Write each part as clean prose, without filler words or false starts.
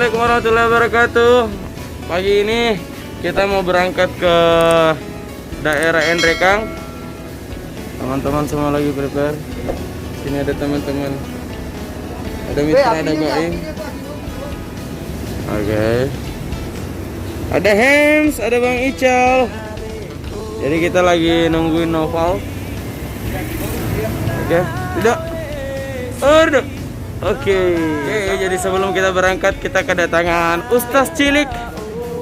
Assalamualaikum warahmatullahi wabarakatuh. Pagi ini kita mau berangkat ke daerah Endrekang. Teman-teman semua lagi prepare. Sini ada teman-teman. Ada Mitra, ada Baim. Oke. Ada Hems, ada Bang Ical. Jadi kita lagi nungguin Noval. Oke, tidak. Aduh. Oke, jadi sebelum kita berangkat kita kedatangan Ustaz Cilik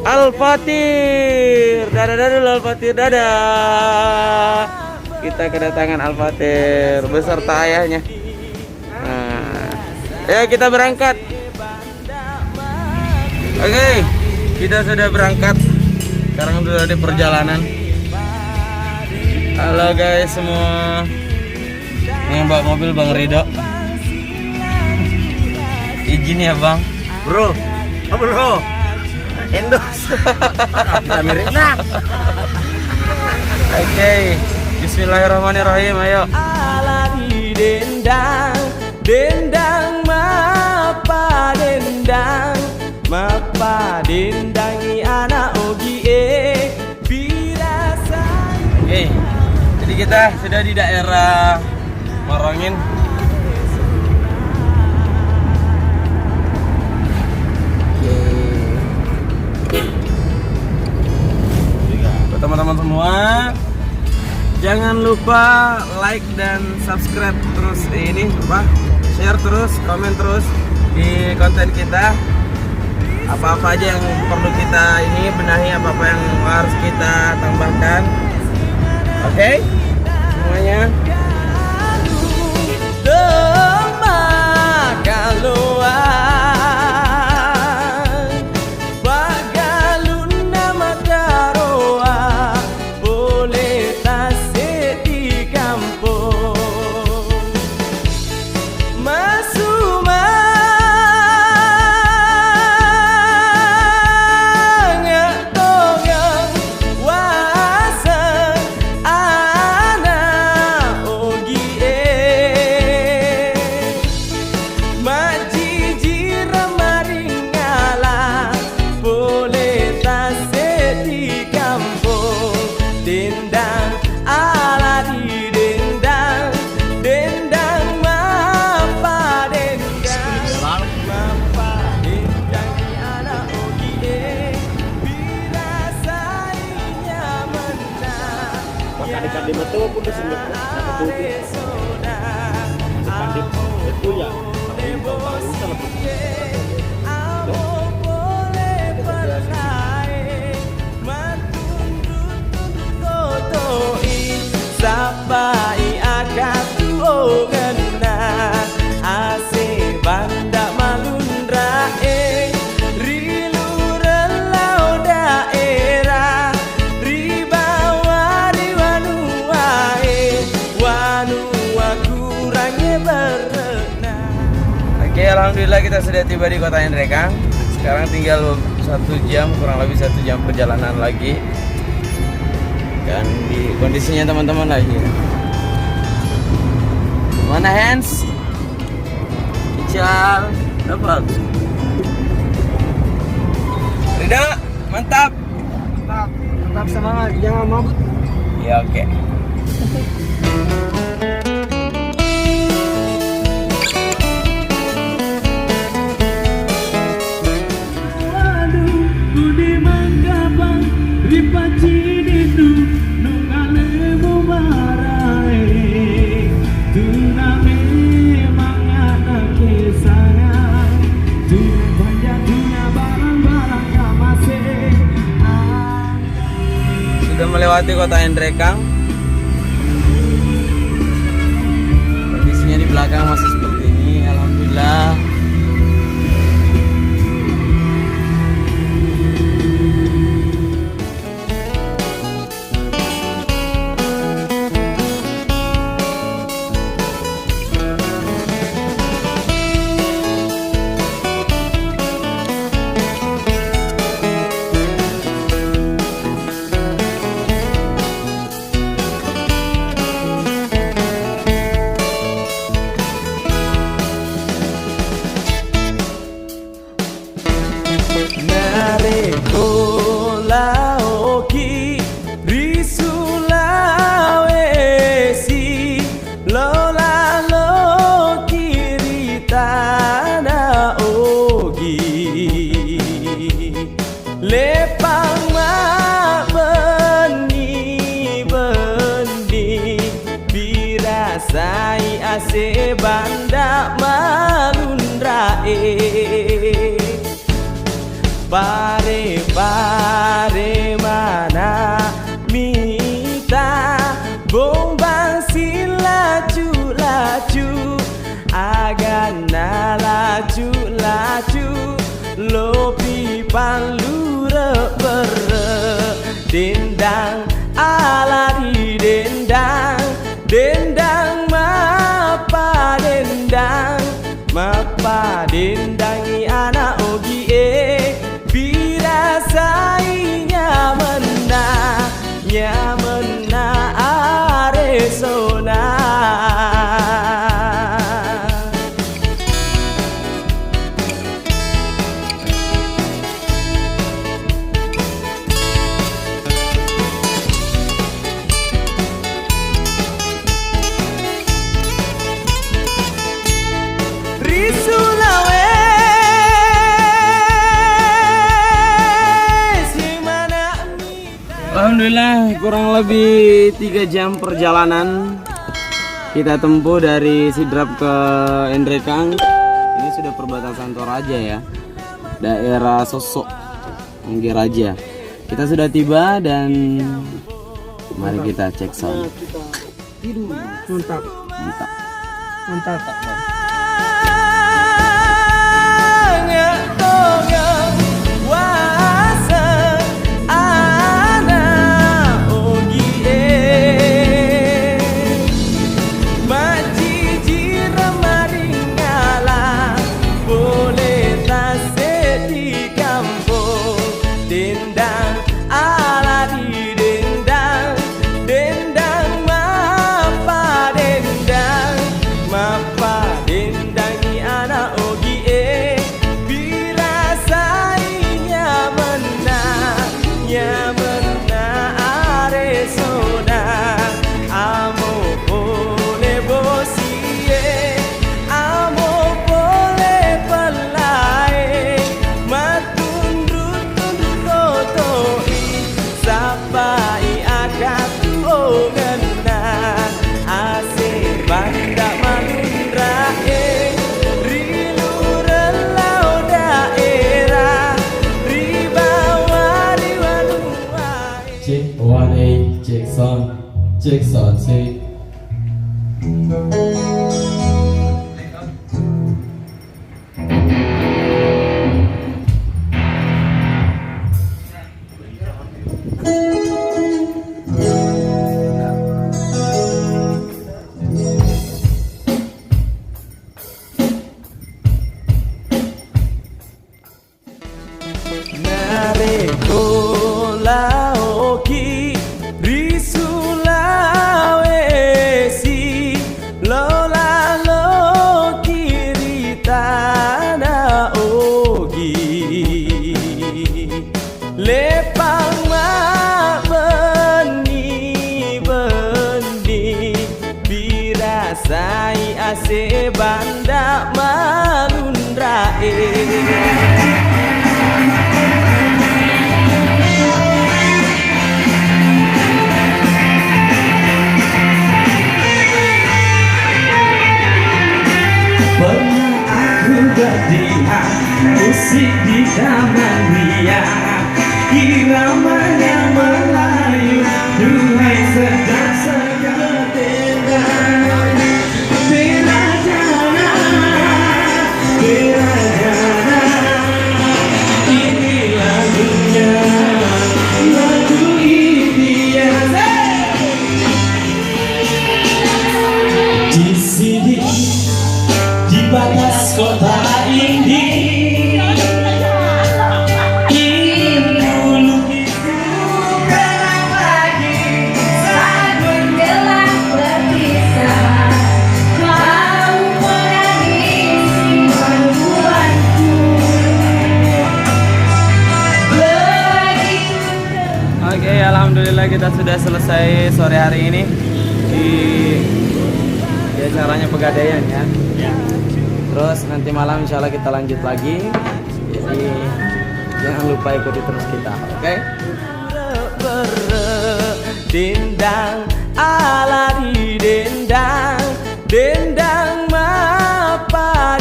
Al-Fatir. Dadah dulu Al-Fatir, dadah. Kita kedatangan Al-Fatir beserta ayahnya. Nah, ya kita berangkat. Oke, kita sudah berangkat. Sekarang sudah di perjalanan. Halo guys semua. Ini Mbak mobil Bang Ridho. Izin ya Bang. Bro. Endorse. Kita mirip nah. Oke. Bismillahirrahmanirrahim. Ayo. Dendang mapa dendangi anak ogi birasa. Oke. Jadi kita sudah di daerah Marongin. Teman-teman semua, jangan lupa like dan subscribe terus share terus, komen terus di konten kita. Apa-apa aja yang perlu kita benahi, apa-apa yang harus kita tambahkan. Oke? Semuanya. Di betul pun disebut betul itu ya Sabai akatu ogena ase banda malundra rilu relau daerah ribawa riwanua wanua kurangnya berenang. Oke, alhamdulillah kita sudah tiba di kota Endrekang. Sekarang tinggal 1 jam, kurang lebih 1 jam perjalanan lagi. Dan di kondisinya teman-teman lagi. Mana Hans? Ical, dapat. Ridho, mantap. Mantap semangat, jangan mabuk. Ya oke. Sudah melewati kota Endrekang. Kondisinya di belakang masih seperti ini, alhamdulillah. Pare mana mita bombang si laju agana laju lopi panlure bere dendang alari dendang mapa dendangi anak ogi birasai nyamena aresona. Alhamdulillah kurang lebih 3 jam perjalanan kita tempuh dari Sidrap ke Endrekang. Ini sudah perbatasan Toraja ya, daerah Sosok Anggeraja. Kita sudah tiba dan mari kita cek sound. Mantap. Cek sound cek. Lepang ma beni birasai ase banda malundrae. Pernah aku berdiam musik di taman liar, iramanya Melayu, duhai sedang segadena. Berajana, ini lagunya, lagu impian. Di sini, di batas kota ini, alhamdulillah kita sudah selesai sore hari ini di acaranya Pegadaian ya. Terus nanti malam insya Allah kita lanjut lagi. Jadi jangan lupa ikuti terus kita, oke? Dendang alari dendang mapa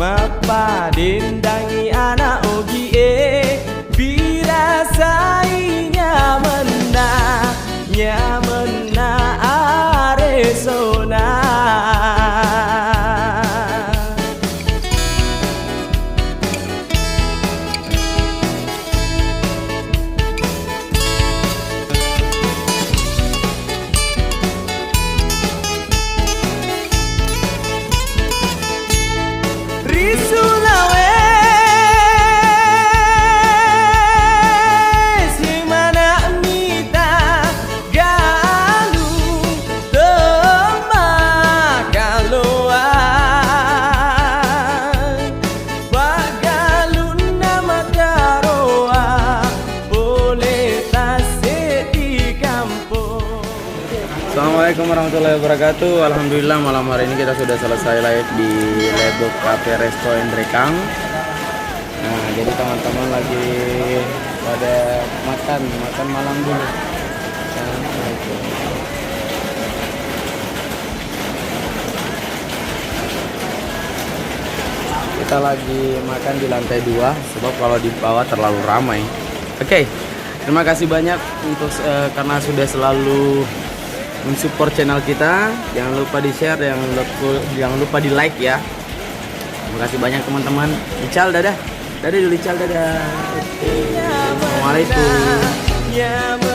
mapadendangi anak ogi birasai nyamena Arizona. Assalamualaikum warahmatullahi wabarakatuh. Alhamdulillah malam hari ini kita sudah selesai live di Lebok Cafe Resto and Rekang. Nah, jadi teman-teman lagi pada makan malam dulu. Kita lagi makan di lantai 2 sebab kalau di bawah terlalu ramai. Oke, terima kasih banyak untuk karena sudah selalu mensupport channel kita. Jangan lupa di share, jangan lupa di like ya. Terima kasih banyak teman-teman. Ical dadah dulu Ical dadah. Assalamualaikum.